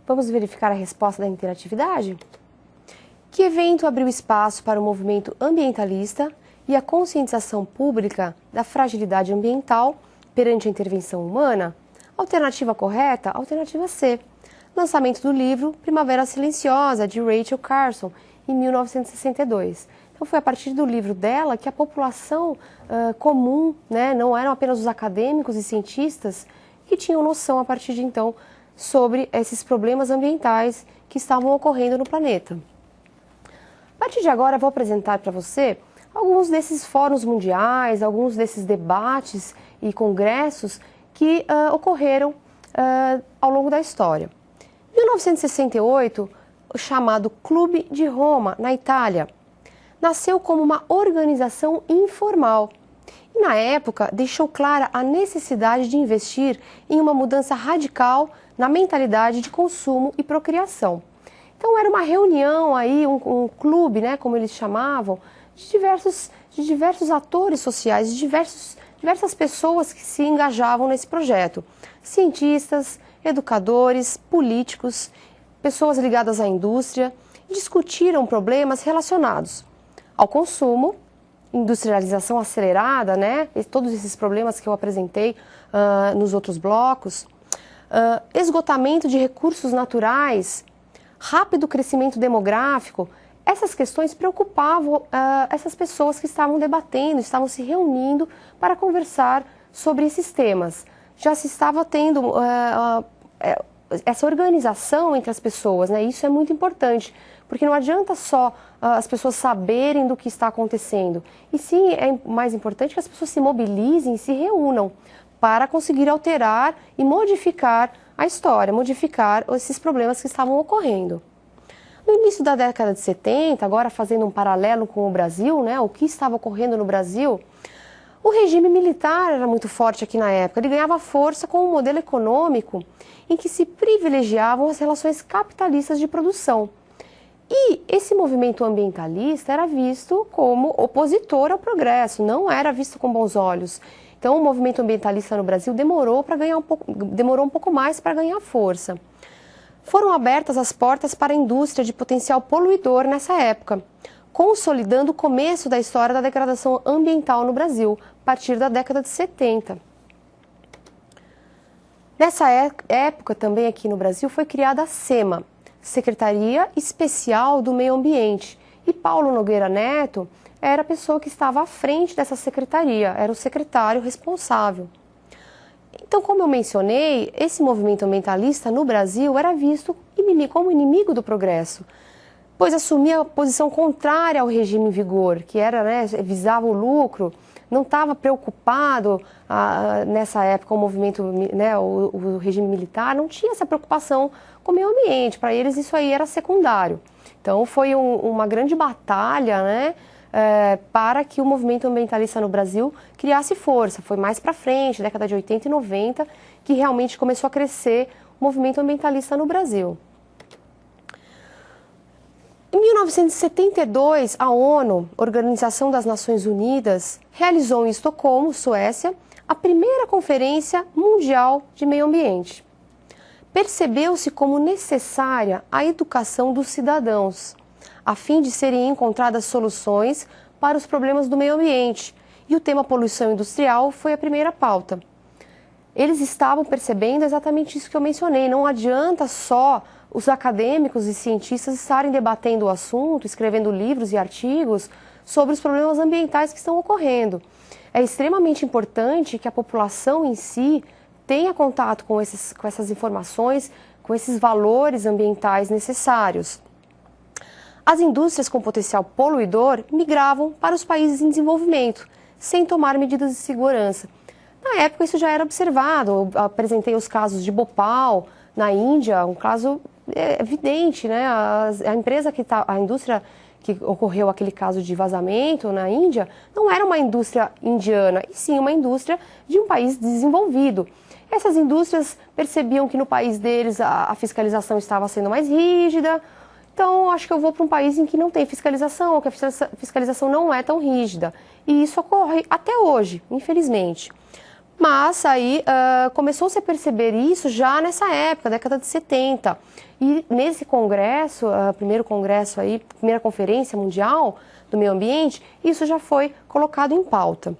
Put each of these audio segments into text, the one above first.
Vamos verificar a resposta da interatividade? Que evento abriu espaço para o movimento ambientalista e a conscientização pública da fragilidade ambiental perante a intervenção humana? Alternativa correta? Alternativa C. Lançamento do livro Primavera Silenciosa, de Rachel Carson, em 1962. Então foi a partir do livro dela que a população comum, né, não eram apenas os acadêmicos e cientistas, que tinham noção a partir de então sobre esses problemas ambientais que estavam ocorrendo no planeta. A partir de agora eu vou apresentar para você alguns desses fóruns mundiais, alguns desses debates e congressos que ocorreram ao longo da história. Em 1968, o chamado Clube de Roma, na Itália, nasceu como uma organização informal. E, na época, deixou clara a necessidade de investir em uma mudança radical na mentalidade de consumo e procriação. Então, era uma reunião aí, um clube, né, como eles chamavam, de diversos atores sociais, de diversas pessoas que se engajavam nesse projeto. Cientistas, educadores, políticos, pessoas ligadas à indústria, discutiram problemas relacionados ao consumo, industrialização acelerada, né? Todos esses problemas que eu apresentei nos outros blocos, esgotamento de recursos naturais, rápido crescimento demográfico. Essas questões preocupavam essas pessoas que estavam debatendo, estavam se reunindo para conversar sobre esses temas. Já se estava tendo essa organização entre as pessoas, né? Isso é muito importante, porque não adianta só as pessoas saberem do que está acontecendo, e sim é mais importante que as pessoas se mobilizem e se reúnam para conseguir alterar e modificar a história, modificar esses problemas que estavam ocorrendo. No início da década de 70, agora fazendo um paralelo com o Brasil, né, o que estava ocorrendo no Brasil, o regime militar era muito forte aqui na época. Ele ganhava força com um modelo econômico em que se privilegiavam as relações capitalistas de produção. E esse movimento ambientalista era visto como opositor ao progresso, não era visto com bons olhos. Então, o movimento ambientalista no Brasil demorou um pouco mais para ganhar força. Foram abertas as portas para a indústria de potencial poluidor nessa época, consolidando o começo da história da degradação ambiental no Brasil, a partir da década de 70. Nessa época, também aqui no Brasil, foi criada a SEMA, Secretaria Especial do Meio Ambiente, e Paulo Nogueira Neto era a pessoa que estava à frente dessa secretaria, era o secretário responsável. Então, como eu mencionei, esse movimento ambientalista no Brasil era visto como inimigo do progresso, pois assumia a posição contrária ao regime em vigor, que era, né, visava o lucro, não estava preocupado nessa época o movimento, né, o regime militar não tinha essa preocupação com o meio ambiente, para eles isso aí era secundário. Então foi uma grande batalha, né, para que o movimento ambientalista no Brasil criasse força. Foi mais para frente, década de 80 e 90, que realmente começou a crescer o movimento ambientalista no Brasil. Em 1972, a ONU, Organização das Nações Unidas, realizou em Estocolmo, Suécia, a primeira Conferência Mundial de Meio Ambiente. Percebeu-se como necessária a educação dos cidadãos, a fim de serem encontradas soluções para os problemas do meio ambiente, e o tema poluição industrial foi a primeira pauta. Eles estavam percebendo exatamente isso que eu mencionei, não adianta só os acadêmicos e cientistas estarem debatendo o assunto, escrevendo livros e artigos sobre os problemas ambientais que estão ocorrendo. É extremamente importante que a população em si tenha contato com essas informações, com esses valores ambientais necessários. As indústrias com potencial poluidor migravam para os países em desenvolvimento, sem tomar medidas de segurança. Na época isso já era observado, eu apresentei os casos de Bhopal, na Índia, um caso evidente, né? A indústria que ocorreu aquele caso de vazamento na Índia não era uma indústria indiana, e sim uma indústria de um país desenvolvido. Essas indústrias percebiam que no país deles a fiscalização estava sendo mais rígida, então acho que eu vou para um país em que não tem fiscalização, ou que a fiscalização não é tão rígida. E isso ocorre até hoje, infelizmente. Mas aí começou-se a perceber isso já nessa época, década de 70. E nesse congresso, primeiro congresso aí, primeira conferência mundial do meio ambiente, isso já foi colocado em pauta.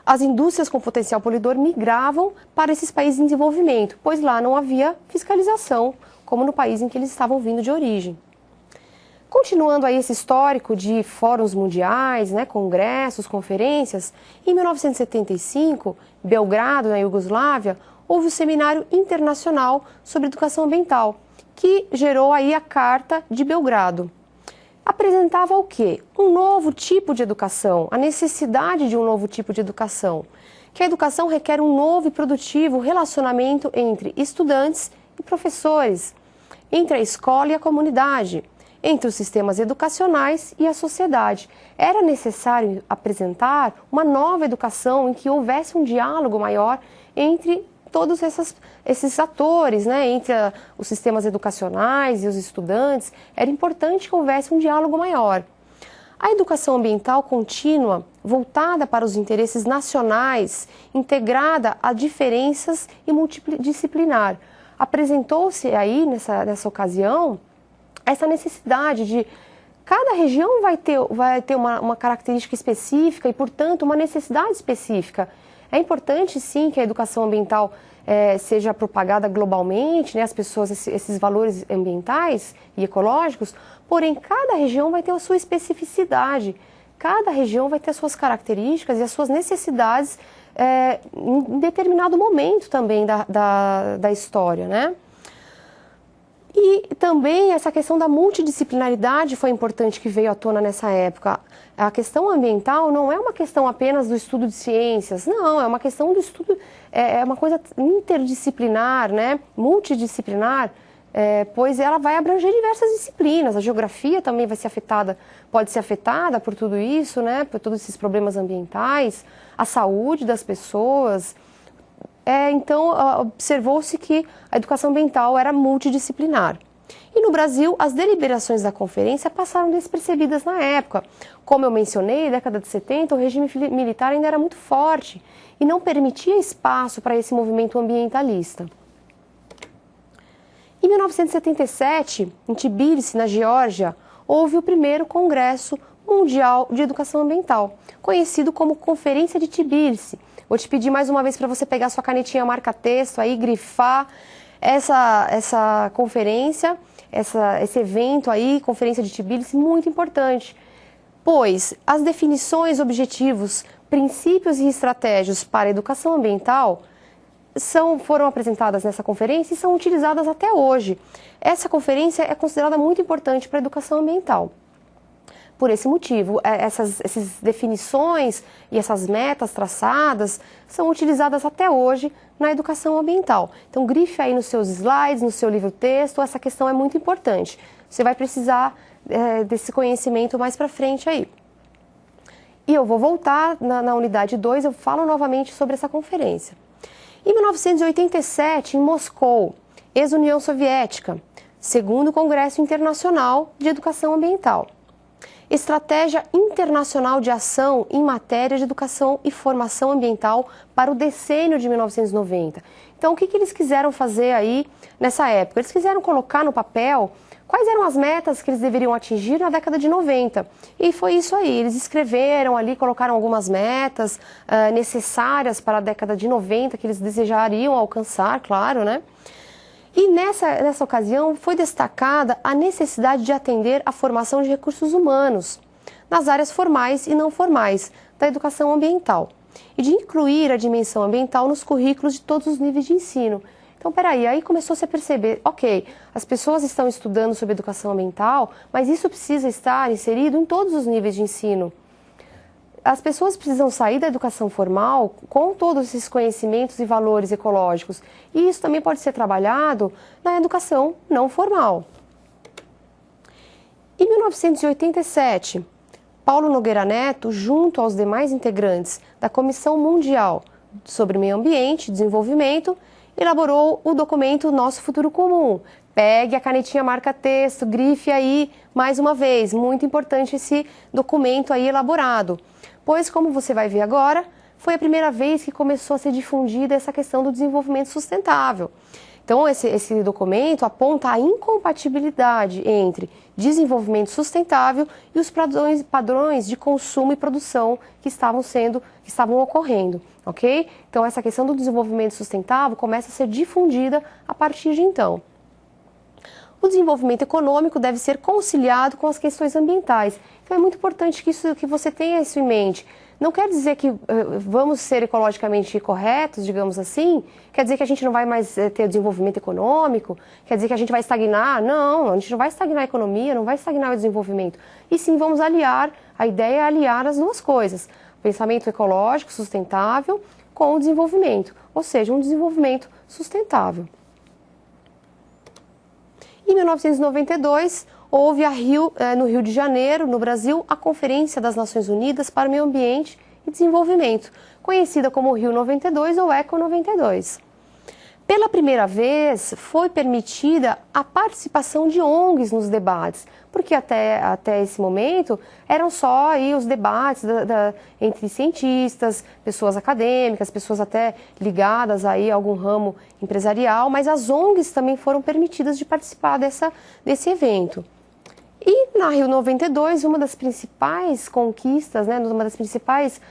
As indústrias com potencial poluidor migravam para esses países em desenvolvimento, pois lá não havia fiscalização, como no país em que eles estavam vindo de origem. Continuando aí esse histórico de fóruns mundiais, né, congressos, conferências, em 1975, em Belgrado, na Iugoslávia, houve o Seminário Internacional sobre Educação Ambiental, que gerou aí a Carta de Belgrado. Apresentava o quê? Um novo tipo de educação, a necessidade de um novo tipo de educação, que a educação requer um novo e produtivo relacionamento entre estudantes e professores, entre a escola e a comunidade, entre os sistemas educacionais e a sociedade. Era necessário apresentar uma nova educação em que houvesse um diálogo maior entre todos esses atores, né, entre os sistemas educacionais e os estudantes. Era importante que houvesse um diálogo maior. A educação ambiental contínua, voltada para os interesses nacionais, integrada a diferenças e multidisciplinar. Apresentou-se aí, nessa ocasião, essa necessidade de cada região vai ter uma característica específica e, portanto, uma necessidade específica. É importante, sim, que a educação ambiental seja propagada globalmente, né, as pessoas, esses valores ambientais e ecológicos, porém, cada região vai ter a sua especificidade, cada região vai ter as suas características e as suas necessidades em determinado momento também da história, né? E também essa questão da multidisciplinaridade foi importante que veio à tona nessa época. A questão ambiental não é uma questão apenas do estudo de ciências, não, é uma questão do estudo, é uma coisa interdisciplinar, né, multidisciplinar, pois ela vai abranger diversas disciplinas. A geografia também vai ser afetada, pode ser afetada por tudo isso, né, por todos esses problemas ambientais, a saúde das pessoas. Então, observou-se que a educação ambiental era multidisciplinar. E no Brasil, as deliberações da conferência passaram despercebidas na época. Como eu mencionei, na década de 70, o regime militar ainda era muito forte e não permitia espaço para esse movimento ambientalista. Em 1977, em Tbilisi, na Geórgia, houve o primeiro Congresso Mundial de Educação Ambiental, conhecido como Conferência de Tbilisi. Vou te pedir mais uma vez para você pegar sua canetinha marca-texto aí, grifar essa conferência, esse evento aí, Conferência de Tbilisi, muito importante, pois as definições, objetivos, princípios e estratégias para a educação ambiental foram apresentadas nessa conferência e são utilizadas até hoje. Essa conferência é considerada muito importante para a educação ambiental. Por esse motivo, essas definições e essas metas traçadas são utilizadas até hoje na educação ambiental. Então, grife aí nos seus slides, no seu livro-texto, essa questão é muito importante. Você vai precisar desse conhecimento mais para frente aí. E eu vou voltar na unidade 2, eu falo novamente sobre essa conferência. Em 1987, em Moscou, ex-União Soviética, segundo Congresso Internacional de Educação Ambiental. Estratégia Internacional de Ação em Matéria de Educação e Formação Ambiental para o decênio de 1990. Então, o que eles quiseram fazer aí nessa época? Eles quiseram colocar no papel quais eram as metas que eles deveriam atingir na década de 90. E foi isso aí, eles escreveram ali, colocaram algumas metas necessárias para a década de 90 que eles desejariam alcançar, claro, né? E nessa ocasião foi destacada a necessidade de atender à formação de recursos humanos nas áreas formais e não formais da educação ambiental e de incluir a dimensão ambiental nos currículos de todos os níveis de ensino. Então, aí começou-se a perceber, ok, as pessoas estão estudando sobre educação ambiental, mas isso precisa estar inserido em todos os níveis de ensino. As pessoas precisam sair da educação formal com todos esses conhecimentos e valores ecológicos. E isso também pode ser trabalhado na educação não formal. Em 1987, Paulo Nogueira Neto, junto aos demais integrantes da Comissão Mundial sobre Meio Ambiente e Desenvolvimento, elaborou o documento Nosso Futuro Comum. Pegue a canetinha marca-texto, grife aí mais uma vez. Muito importante esse documento aí elaborado. Pois, como você vai ver agora, foi a primeira vez que começou a ser difundida essa questão do desenvolvimento sustentável. Então, esse documento aponta a incompatibilidade entre desenvolvimento sustentável e os padrões de consumo e produção que estavam ocorrendo, ok? Então, essa questão do desenvolvimento sustentável começa a ser difundida a partir de então. O desenvolvimento econômico deve ser conciliado com as questões ambientais. Então, é muito importante que você tenha isso em mente. Não quer dizer que vamos ser ecologicamente corretos, digamos assim, quer dizer que a gente não vai mais ter desenvolvimento econômico, quer dizer que a gente vai estagnar. Não, a gente não vai estagnar a economia, não vai estagnar o desenvolvimento. E sim, vamos aliar, a ideia é aliar as duas coisas, pensamento ecológico, sustentável, com o desenvolvimento, ou seja, um desenvolvimento sustentável. Em 1992, houve no Rio de Janeiro, no Brasil, a Conferência das Nações Unidas para o Meio Ambiente e Desenvolvimento, conhecida como Rio 92 ou Eco 92. Pela primeira vez, foi permitida a participação de ONGs nos debates, porque até esse momento eram só aí os debates entre cientistas, pessoas acadêmicas, pessoas até ligadas aí a algum ramo empresarial, mas as ONGs também foram permitidas de participar desse evento. E na Rio 92, uma das principais conquistas, né, uma das principais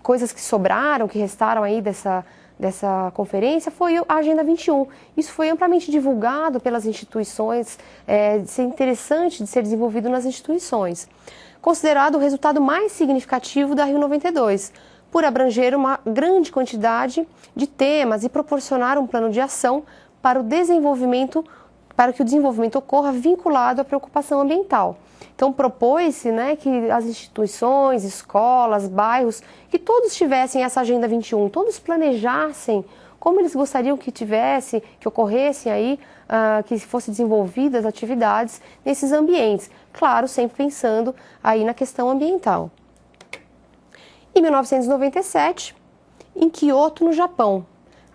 coisas que sobraram, que restaram aí dessa conferência foi a Agenda 21. Isso foi amplamente divulgado pelas instituições, de ser interessante de ser desenvolvido nas instituições. Considerado o resultado mais significativo da Rio 92, por abranger uma grande quantidade de temas e proporcionar um plano de ação para que o desenvolvimento ocorra vinculado à preocupação ambiental. Então, propôs-se, né, que as instituições, escolas, bairros, que todos tivessem essa Agenda 21, todos planejassem como eles gostariam que ocorressem aí, que fossem desenvolvidas atividades nesses ambientes. Claro, sempre pensando aí na questão ambiental. Em 1997, em Kyoto, no Japão,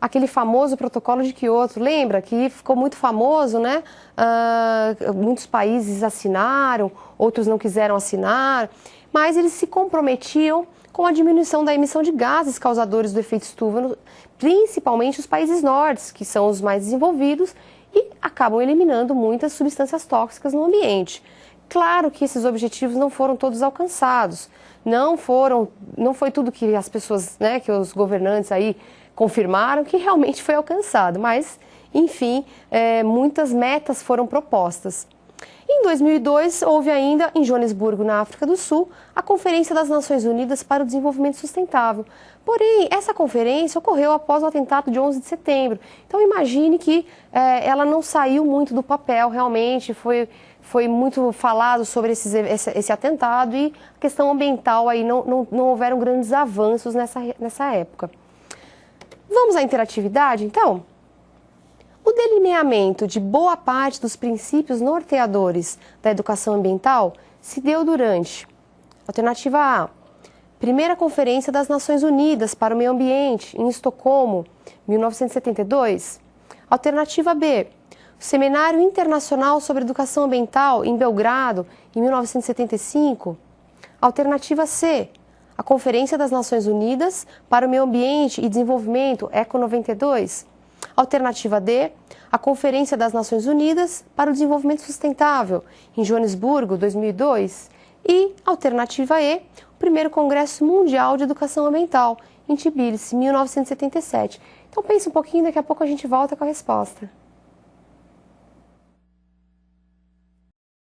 aquele famoso protocolo de Kyoto, lembra que ficou muito famoso, né? Muitos países assinaram, outros não quiseram assinar, mas eles se comprometiam com a diminuição da emissão de gases causadores do efeito estufa, principalmente os países nórdicos, que são os mais desenvolvidos e acabam eliminando muitas substâncias tóxicas no ambiente. Claro que esses objetivos não foram todos alcançados, não foi tudo que as pessoas, né, que os governantes aí confirmaram que realmente foi alcançado, mas, enfim, muitas metas foram propostas. Em 2002, houve ainda, em Joanesburgo, na África do Sul, a Conferência das Nações Unidas para o Desenvolvimento Sustentável. Porém, essa conferência ocorreu após o atentado de 11 de setembro. Então, imagine que ela não saiu muito do papel, realmente, foi muito falado sobre esse atentado e a questão ambiental aí não houveram grandes avanços nessa época. Vamos à interatividade, então? O delineamento de boa parte dos princípios norteadores da educação ambiental se deu durante: alternativa A, Primeira Conferência das Nações Unidas para o Meio Ambiente, em Estocolmo, 1972. Alternativa B, o Seminário Internacional sobre Educação Ambiental, em Belgrado, em 1975. Alternativa C, a Conferência das Nações Unidas para o Meio Ambiente e Desenvolvimento, ECO 92. Alternativa D, a Conferência das Nações Unidas para o Desenvolvimento Sustentável, em Joanesburgo, 2002. E, alternativa E, o Primeiro Congresso Mundial de Educação Ambiental, em Tbilisi, 1977. Então pense um pouquinho, daqui a pouco a gente volta com a resposta.